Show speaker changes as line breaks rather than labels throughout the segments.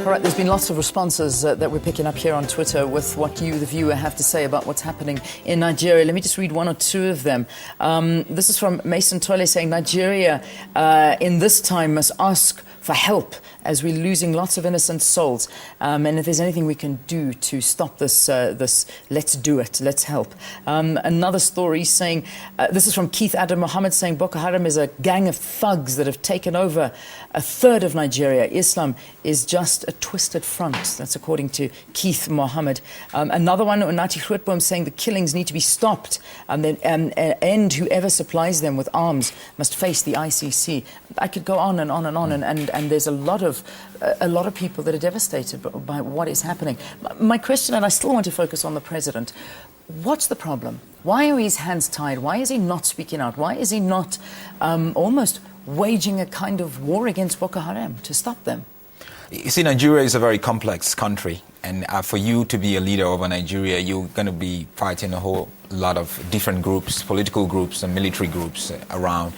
All right, there's been lots of responses that we're picking up here on Twitter with what you, the viewer, have to say about what's happening in Nigeria. Let me just read one or two of them. This is from Mason Tole saying, Nigeria in this time must ask for help as we're losing lots of innocent souls. And if there's anything we can do to stop this, let's do it. Let's help. Another story saying, this is from Keith Adam Mohammed saying, Boko Haram is a gang of thugs that have taken over a third of Nigeria. Islam is just a twisted front. That's according to Keith Mohammed. Another one, Nati Grootboom, saying the killings need to be stopped and whoever supplies them with arms must face the ICC. I could go on and on and on, and there's a lot of people that are devastated by what is happening. My question, and I still want to focus on the president, what's the problem? Why are his hands tied? Why is he not speaking out? Why is he not almost waging a kind of war against Boko Haram to stop them?
You see, Nigeria is a very complex country, and for you to be a leader over Nigeria, you're going to be fighting a whole lot of different groups, political groups and military groups around.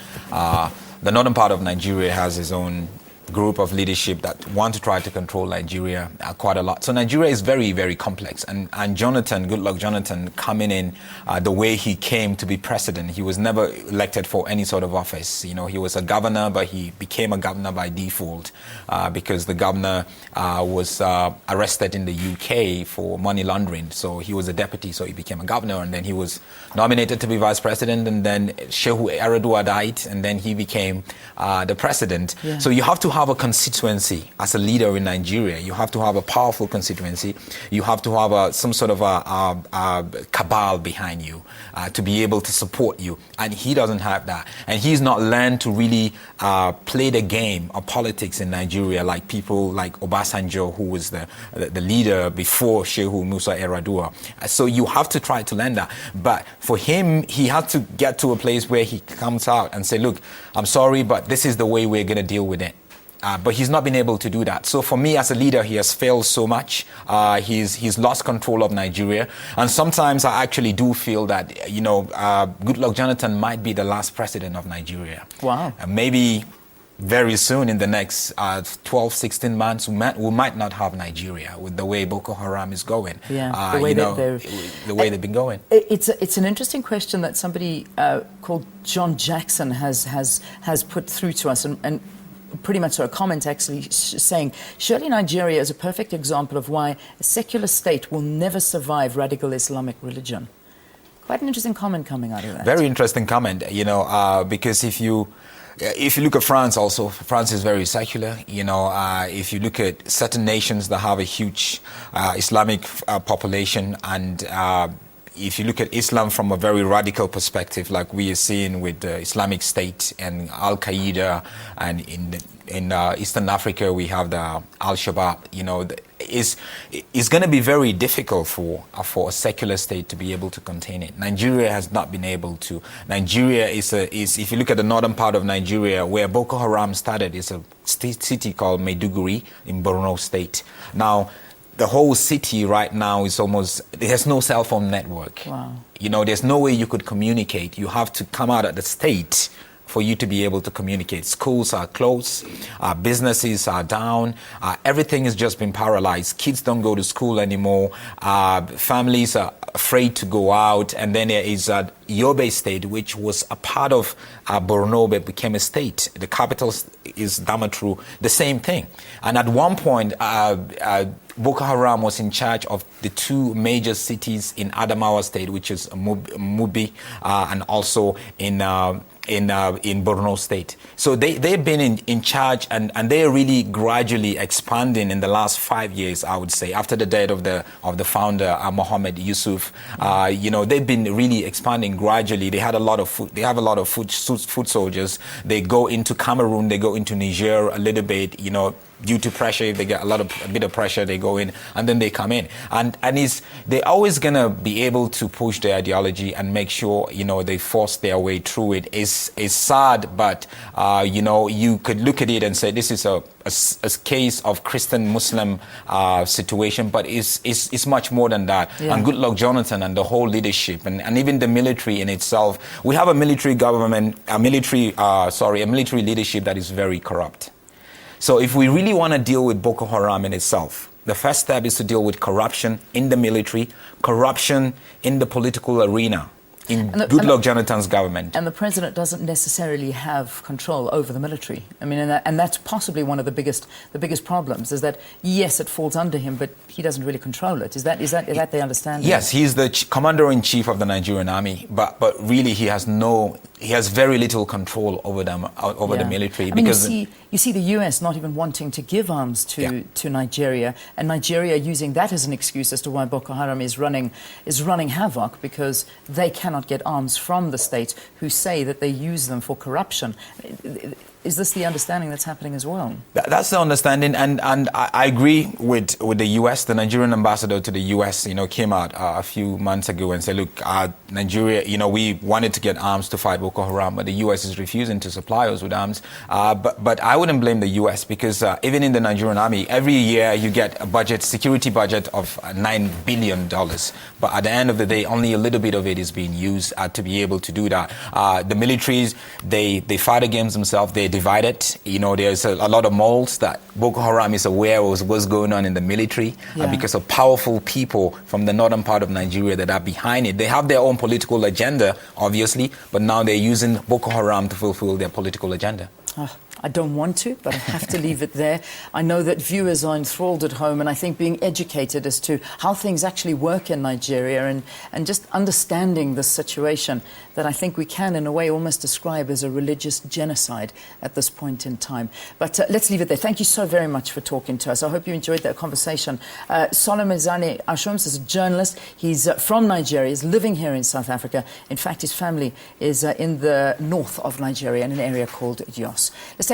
The northern part of Nigeria has its own group of leadership that want to try to control Nigeria quite a lot. So Nigeria is very, very complex. And Jonathan, Goodluck Jonathan, coming in the way he came to be president, he was never elected for any sort of office. You know, he was a governor, but he became a governor by default because the governor was arrested in the UK for money laundering. So he was a deputy, so he became a governor, and then he was nominated to be vice president, and then Shehu Yaradua died, and then he became the president. Yeah. So you have to have a constituency as a leader in Nigeria. You have to have a powerful constituency. You have to have some sort of a cabal behind you to be able to support you. And he doesn't have that. And he's not learned to really play the game of politics in Nigeria like people like Obasanjo, who was the leader before Shehu Musa Yaradua. So you have to try to learn that. But for him, he had to get to a place where he comes out and say, look, I'm sorry, but this is the way we're going to deal with it. But he's not been able to do that. So for me as a leader, he has failed so much. He's lost control of Nigeria. And sometimes I actually do feel that, you know, Goodluck Jonathan might be the last president of Nigeria.
Wow.
Maybe very soon in the next 12, 16 months, we might not have Nigeria with the way Boko Haram is going.
Yeah,
the way they've been going.
It's an interesting question that somebody called John Jackson has put through to us, and pretty much a comment actually saying, surely Nigeria is a perfect example of why a secular state will never survive radical Islamic religion. Quite an interesting comment coming out of that.
Very interesting comment, you know, because if you look at France also, France is very secular. You know, if you look at certain nations that have a huge Islamic population, and if you look at Islam from a very radical perspective, like we are seeing with the Islamic State and Al-Qaeda, and in Eastern Africa we have the Al-Shabaab, you know, it's going to be very difficult for a secular state to be able to contain it. Nigeria has not been able to. Nigeria is if you look at the northern part of Nigeria, where Boko Haram started, is a city called Maiduguri in Borno State. Now, the whole city right now is there's no cell phone network.
Wow.
You know, there's no way you could communicate. You have to come out of the state for you to be able to communicate. Schools are closed, businesses are down, everything has just been paralyzed. Kids don't go to school anymore, families are afraid to go out, and then there is Yobe State, which was a part of Borno, but became a state. The capital is Damaturu, the same thing. And at one point, Boko Haram was in charge of the two major cities in Adamawa State, which is Mubi, and also in Borno State. So they've been in charge, and they're really gradually expanding in the last 5 years, I would say, after the death of the founder, Mohammed Yusuf. You know, they've been really expanding gradually. They have a lot of foot soldiers. They go into Cameroon, they go into Niger a little bit, you know, due to pressure. If they get a bit of pressure, they go in, and then they come in. And they're always gonna be able to push their ideology and make sure, you know, they force their way through it. It's sad, but you know, you could look at it and say this is a case of Christian-Muslim situation, but it's much more than that. Yeah. And Goodluck Jonathan and the whole leadership and even the military in itself, we have a military government, a military leadership that is very corrupt. So if we really want to deal with Boko Haram in itself, the first step is to deal with corruption in the military, corruption in the political arena, in Goodluck Jonathan's government.
And the president doesn't necessarily have control over the military. I mean, and that's possibly one of the biggest problems, is that, yes, it falls under him, but he doesn't really control it. Is that the understanding?
Yes, he's the commander-in-chief of the Nigerian army, but really he has very little control over them, the military.
I mean, you see the US not even wanting to give arms to Nigeria, and Nigeria using that as an excuse as to why Boko Haram is running havoc, because they cannot get arms from the states who say that they use them for corruption. Is this the understanding that's happening as well?
That's the understanding, and I agree with the U.S. The Nigerian ambassador to the U.S. came out a few months ago and said, look, Nigeria, we wanted to get arms to fight Boko Haram, but the U.S. is refusing to supply us with arms. But I wouldn't blame the U.S. because even in the Nigerian army, every year you get a security budget of $9 billion. But at the end of the day, only a little bit of it is being used to be able to do that. The militaries, they fight against themselves. They divided. There's a lot of moles that Boko Haram is aware of what's going on in the military because of powerful people from the northern part of Nigeria that are behind it. They have their own political agenda, obviously, but now they're using Boko Haram to fulfill their political agenda.
I don't want to, but I have to leave it there. I know that viewers are enthralled at home, and I think being educated as to how things actually work in Nigeria and just understanding the situation that I think we can, in a way, almost describe as a religious genocide at this point in time. But let's leave it there. Thank you so very much for talking to us. I hope you enjoyed that conversation. Solomezane Ashoms is a journalist. He's from Nigeria. He's living here in South Africa. In fact, his family is in the north of Nigeria in an area called Jos. Let's